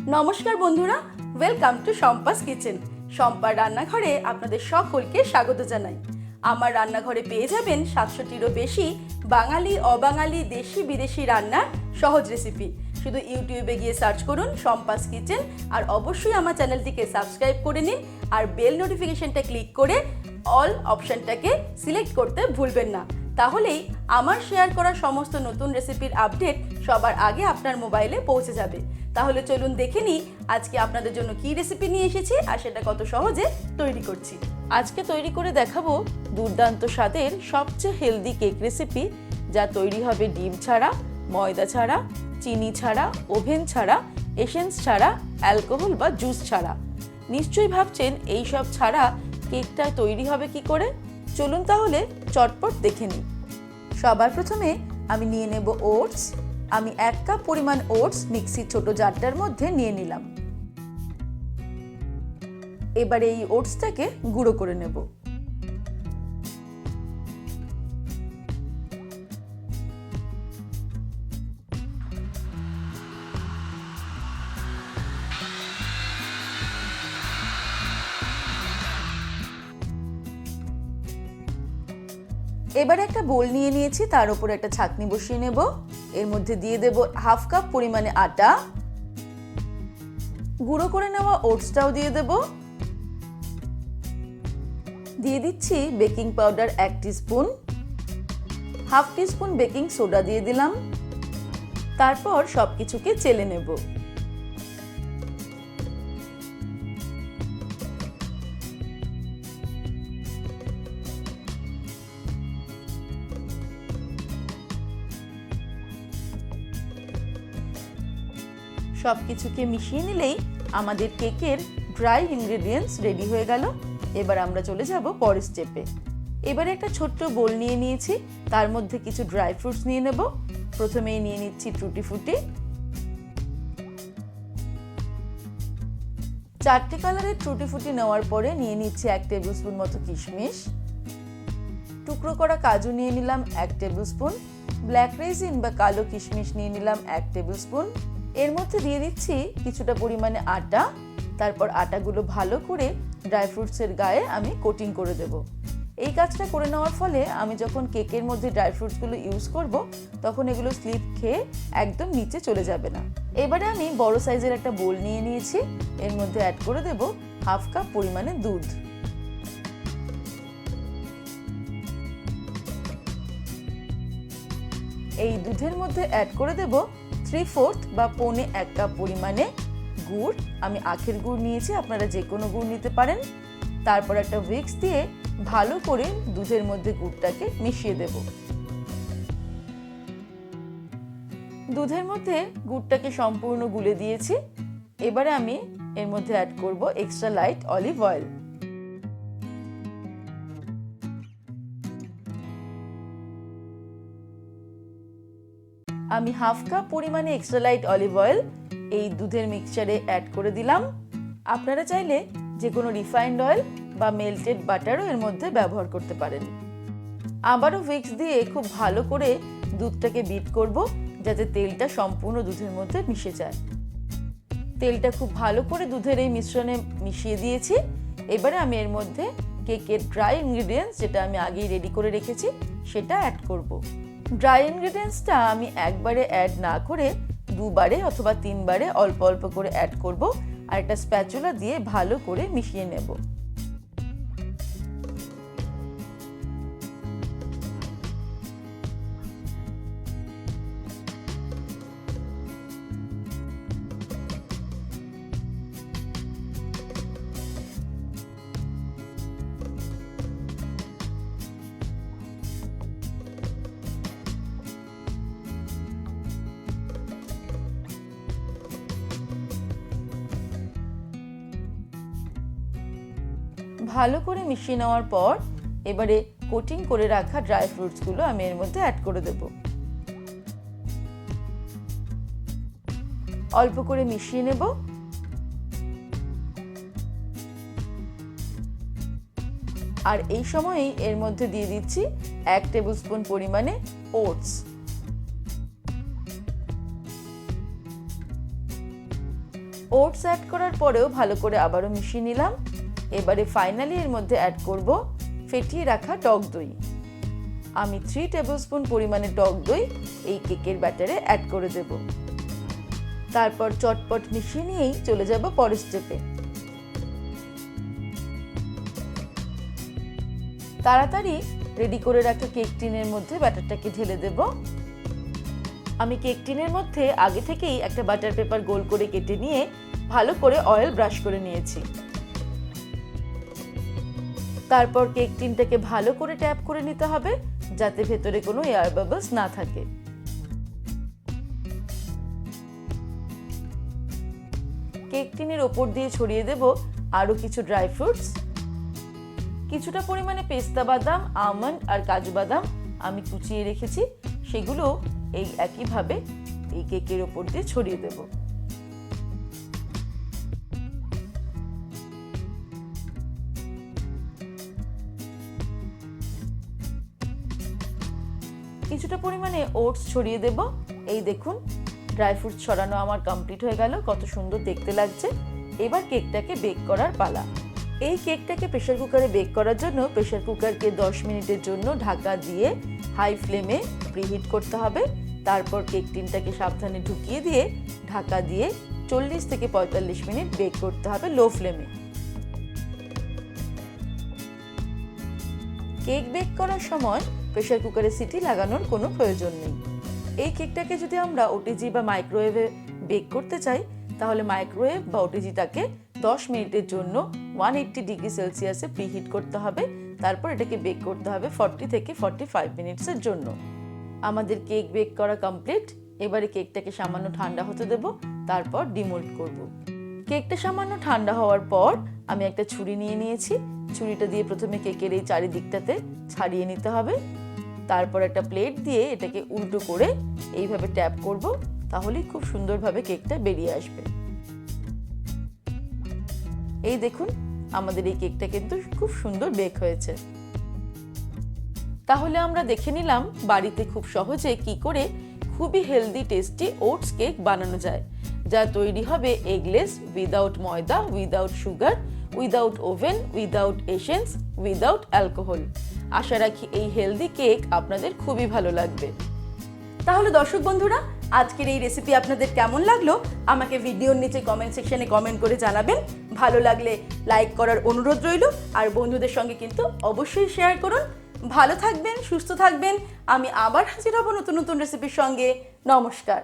নমস্কার বন্ধুরা, welcome to Shampa's kitchen. শম্পার রান্নাঘরে আপনাদের সকলকে স্বাগত জানাই। আমার রান্নাঘরে পেয়ে যাবেন 700টিরও বেশি বাঙালি, অবাঙালি, দেশি বিদেশি রান্নার সহজ রেসিপি। শুধু ইউটিউবে গিয়ে সার্চ করুন শম্পাস কিচেন, আর অবশ্যই আমার চ্যানেলটিকে সাবস্ক্রাইব করে নিন, আর বেল নোটিফিকেশনটা ক্লিক করে অল অপশানটাকে সিলেক্ট করতে ভুলবেন না। তাহলেই আমার শেয়ার করা সমস্ত নতুন রেসিপির আপডেট সবার আগে আপনার মোবাইলে পৌঁছে যাবে। তাহলে চলুন দেখে নিই আজকে আপনাদের জন্য কি রেসিপি নিয়ে এসেছি আর সেটা কত সহজে তৈরি করছি। আজকে তৈরি করে দেখাবো দুর্দান্ত স্বাদের সবচেয়ে হেলদি কেক রেসিপি, যা তৈরি হবে ডিম ছাড়া, ময়দা ছাড়া, চিনি ছাড়া, ওভেন ছাড়া, এসেন্স ছাড়া, অ্যালকোহল বা জুস ছাড়া। নিশ্চয়ই ভাবছেন এই সব ছাড়া কেকটা তৈরি হবে কি করে। চলুন তাহলে চটপট দেখে নিই। সবার প্রথমে আমি নিয়ে নেব ওটস। আমি 1 কাপ পরিমাণ ওটস মিক্সির ছোট জারটার মধ্যে নিয়ে নিলাম। এবারে এই ওটসটাকে গুঁড়ো করে নেব। এবারে একটা বোল নিয়ে নিয়েছি, তার উপর একটা ছাঁকনি বসিয়ে নেব। এর মধ্যে দিয়ে দেব 1/2 কাপ পরিমাণে আটা, গুঁড়ো করে নেওয়া ওটসটাও দিয়ে দেব। দিয়ে দিচ্ছি baking powder 1 teaspoon, 1/2 teaspoon baking soda দিয়ে দিলাম। তারপর সবকিছুকে চেলে নেব। সবকিছুকে মিশিয়ে নিলেই আমাদের কেকের ড্রাই ইনগ্রেডিয়েন্টস রেডি হয়ে গেল। এবার আমরা চলে যাব পরের স্টেপে। এবারে একটা ছোট্ট বোল নিয়ে নিয়েছি, তার মধ্যে কিছু ড্রাই ফ্রুটস নিয়ে নেব। প্রথমেই নিয়ে নিচ্ছি টুটি ফ্রুটি, 4টে কালারের টুটি ফ্রুটি নেওয়ার পরে নিয়ে নিচ্ছি 1 টেবিল স্পুন মতো কিশমিশ, টুকরো করা কাজু নিয়ে নিলাম 1 টেবিল স্পুন, ব্ল্যাক রেজিন বা কালো কিশমিশ নিয়ে নিলাম 1 টেবিল স্পুন। এর মধ্যে দিয়ে দিচ্ছি কিছুটা পরিমাণে আটা। তারপর আটাগুলো ভালো করে ড্রাই ফ্রুটসের গায়ে আমি কোটিং করে দেব। এই কাজটা করে নেওয়ার ফলে আমি যখন কেকের মধ্যে ড্রাই ফ্রুটসগুলো ইউজ করব, তখন এগুলো স্লিপ খেয়ে একদম নিচে চলে যাবে না। এবারে আমি বড় সাইজের একটা বোল নিয়ে নিয়েছি, এর মধ্যে অ্যাড করে দেব 1/2 কাপ পরিমাণে দুধ। এই দুধের মধ্যে অ্যাড করে দেব 3/4 বা 1/4 কাপ পরিমাণে গুড়। আমি আখের গুড় নিয়েছি, আপনারা যে কোনো গুড় নিতে পারেন। তারপর একটা হুইস্ক দিয়ে ভালো করে দুধের মধ্যে গুড়টাকে মিশিয়ে দেব। দুধের মধ্যে গুড়টাকে সম্পূর্ণ গুলে দিয়েছি। এবারে আমি এর মধ্যে অ্যাড করব এক্সট্রা লাইট অলিভ অয়েল। আমি 1/2 কাপ পরিমাণে এক্সট্রা লাইট অলিভ অয়েল এই দুধের মিক্সচারে অ্যাড করে দিলাম। আপনারা চাইলে যে কোনো রিফাইন্ড অয়েল বা মেল্টেড বাটারও এর মধ্যে ব্যবহার করতে পারেন। আবারও হুইস্ক দিয়ে খুব ভালো করে দুধটাকে বিট করব, যাতে তেলটা সম্পূর্ণ দুধের মধ্যে মিশে যায়। তেলটা খুব ভালো করে দুধের এই মিশ্রণে মিশিয়ে দিয়েছি। এবারে আমি এর মধ্যে কেকের ড্রাই ইনগ্রিডিয়েন্টস, যেটা আমি আগেই রেডি করে রেখেছি, সেটা অ্যাড করব। ড্রাই ইনগ্রিডিয়েন্টসটা আমি একবারে অ্যাড না করে 2বারে অথবা 3বারে অল্প অল্প করে অ্যাড করব, আর একটা স্প্যাচুলা দিয়ে ভালো করে মিশিয়ে নেব। ভালো করে মিশিয়ে নেওয়ার পর এবারে কোটিং করে রাখা ড্রাই ফ্রুটসগুলো আমি এর মধ্যে অ্যাড করে দেব। অল্প করে মিশিয়ে নেব। আর এই সময়ই এর মধ্যে দিয়ে দিচ্ছি 1 টেবিল স্পুন পরিমাণে ওটস। ওটস অ্যাড করার পরেও ভালো করে আবারও মিশিয়ে নিলাম। এবারে ফাইনালি এর মধ্যে অ্যাড করব ফেটিয়ে রাখা টক দই। আমি 3 টেবিলস্পুন পরিমাণে টক দই এই কেকের ব্যাটারে অ্যাড করে দেব। তারপর চটপট মিশিয়ে নিয়েই চলে যাব পরের স্টেপে। তাড়াতাড়ি রেডি করে রাখা কেক টিনের মধ্যে ব্যাটারটাকে ঢেলে দেব। আমি কেক টিনের মধ্যে আগে থেকেই একটা বাটার পেপার গোল করে কেটে নিয়ে ভালো করে অয়েল ব্রাশ করে নিয়েছি। তারপর কেক টিনটাকে ভালো করে ট্যাপ করে নিতে হবে যাতে ভেতরে কোনো এয়ার বাবলস না থাকে। কেক টিনের ওপর দিয়ে ছড়িয়ে দেব আরো কিছু ড্রাই ফ্রুটস। কিছুটা পরিমাণে পেস্তা বাদাম, আমন্ড আর কাজু বাদাম আমি কুচিয়ে রেখেছি, সেগুলো এই একইভাবে এই কেকের ওপর দিয়ে ছড়িয়ে দেব। কিছুটা পরিমাণে ওটস ছড়িয়ে দেব। এই দেখুন ড্রাই ফ্রুট ছড়ানো আমার কমপ্লিট হয়ে গেল, কত সুন্দর দেখতে লাগছে। এবার কেকটাকে বেক করার পালা। এই কেকটাকে প্রেসার কুকারে বেক করার জন্য প্রেসার কুকারকে 10 মিনিটের জন্য ঢাকা দিয়ে হাই ফ্লেমে প্রিহিট করতে হবে। তারপর কেক টিনটাকে সাবধানে ঢুকিয়ে দিয়ে ঢাকা দিয়ে 40 থেকে 45 মিনিট বেক করতে হবে লো ফ্লেমে। কেক বেক করার সময় প্রেসার কুকারে সিটি লাগানোর কোনো প্রয়োজন নেই। এই কেকটাকে যদি আমরা ওটিজি বা মাইক্রোওয়েভে বেক করতে চাই তাহলে মাইক্রোওয়েভ বা ওটিজিটাকে 10 মিনিটের জন্য 180 ডিগ্রি সেলসিয়াসে প্রিহিট করতে হবে। তারপর এটাকে বেক করতে হবে 40 থেকে 45 মিনিটসের জন্য। আমাদের কেক বেক করা কমপ্লিট। এবারে কেকটাকে সামান্য ঠান্ডা হতে দেব, তারপর ডিমোল্ড করব। কেকটা সামান্য ঠান্ডা হওয়ার পর আমি একটা ছুরি নিয়ে নিয়েছি। ছুরিটা দিয়ে প্রথমে কেকের এই চারিদিকটাতে ছাড়িয়ে নিতে হবে। তারপর একটা প্লেট দিয়ে এটাকে উল্টো করে এইভাবে ট্যাপ করব, তাহলেই খুব সুন্দরভাবে কেকটা বেরিয়ে আসবে। এই দেখুন আমাদের এই কেকটা কিন্তু খুব সুন্দর বেক হয়েছে। তাহলে আমরা দেখে নিলাম বাড়িতে খুব সহজে কি করে খুবই হেলদি টেস্টি ওটস কেক বানানো যায়, যা তৈরি হবে এগলেস, উইদাউট ময়দা, without sugar, without oven, without essence, without alcohol. আশা রাখি এই হেলদি কেক আপনাদের খুবই ভালো লাগবে। তাহলে দর্শক বন্ধুরা, আজকের এই রেসিপি আপনাদের কেমন লাগলো আমাকে ভিডিওর নিচে কমেন্ট সেকশনে কমেন্ট করে জানাবেন। ভালো লাগলে লাইক করার অনুরোধ রইল, আর বন্ধুদের সঙ্গে কিন্তু অবশ্যই শেয়ার করুন। ভালো থাকবেন, সুস্থ থাকবেন। আমি আবার হাজির হব নতুন নতুন রেসিপির সঙ্গে। নমস্কার।